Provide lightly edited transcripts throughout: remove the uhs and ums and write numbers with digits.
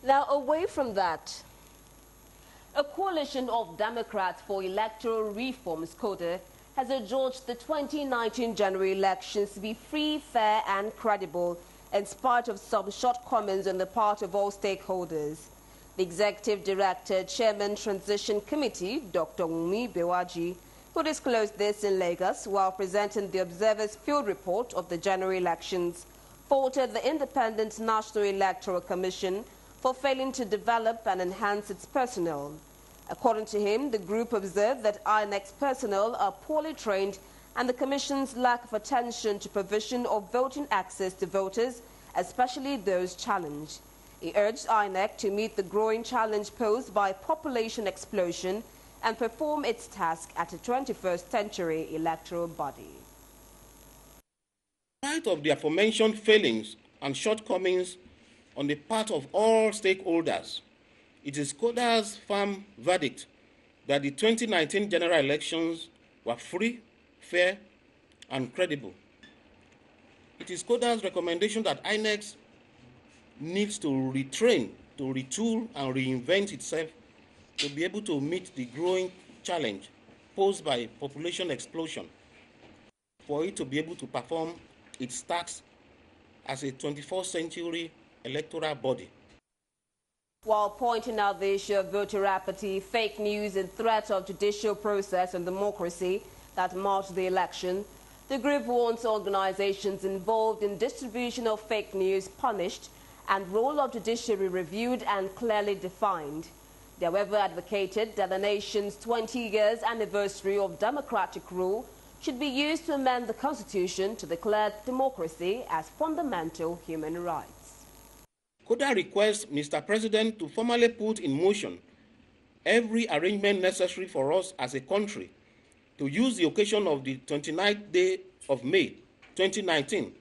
Now, away from that, a coalition of Democrats for Electoral Reforms, CODA, has adjudged the 2019 general elections to be free, fair and credible in spite of some shortcomings on the part of all stakeholders. The Executive Director, Chairman Transition Committee, Dr. Wunmi Bewaji, who disclosed this in Lagos while presenting the Observer's Field Report of the general elections, faulted the Independent National Electoral Commission for failing to develop and enhance its personnel. According to him, the group observed that INEC's personnel are poorly trained and the Commission's lack of attention to provision of voting access to voters, especially those challenged. He urged INEC to meet the growing challenge posed by population explosion and perform its task at a 21st century electoral body. In spite of the aforementioned failings and shortcomings on the part of all stakeholders, it is CODA's firm verdict that the 2019 general elections were free, fair, and credible. It is CODA's recommendation that INEC needs to retrain, to retool, and reinvent itself to be able to meet the growing challenge posed by population explosion, for it to be able to perform its tasks as a 21st century electoral body. While pointing out the issue of voter apathy, fake news and threat of judicial process and democracy that marked the election, the group wants organizations involved in distribution of fake news punished and role of judiciary reviewed and clearly defined. They however advocated that the nation's 20 years anniversary of democratic rule should be used to amend the Constitution to declare democracy as fundamental human rights. CODA requests Mr. President to formally put in motion every arrangement necessary for us as a country to use the occasion of the 29th day of May 2019,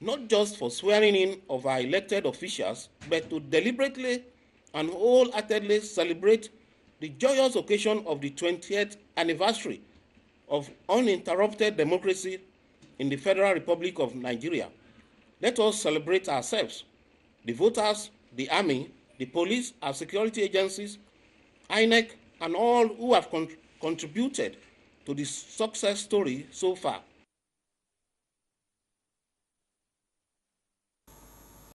not just for swearing in of our elected officials, but to deliberately and wholeheartedly celebrate the joyous occasion of the 20th anniversary of uninterrupted democracy in the Federal Republic of Nigeria. Let us celebrate ourselves, the voters, the army, the police, our security agencies, INEC, and all who have contributed to the success story so far.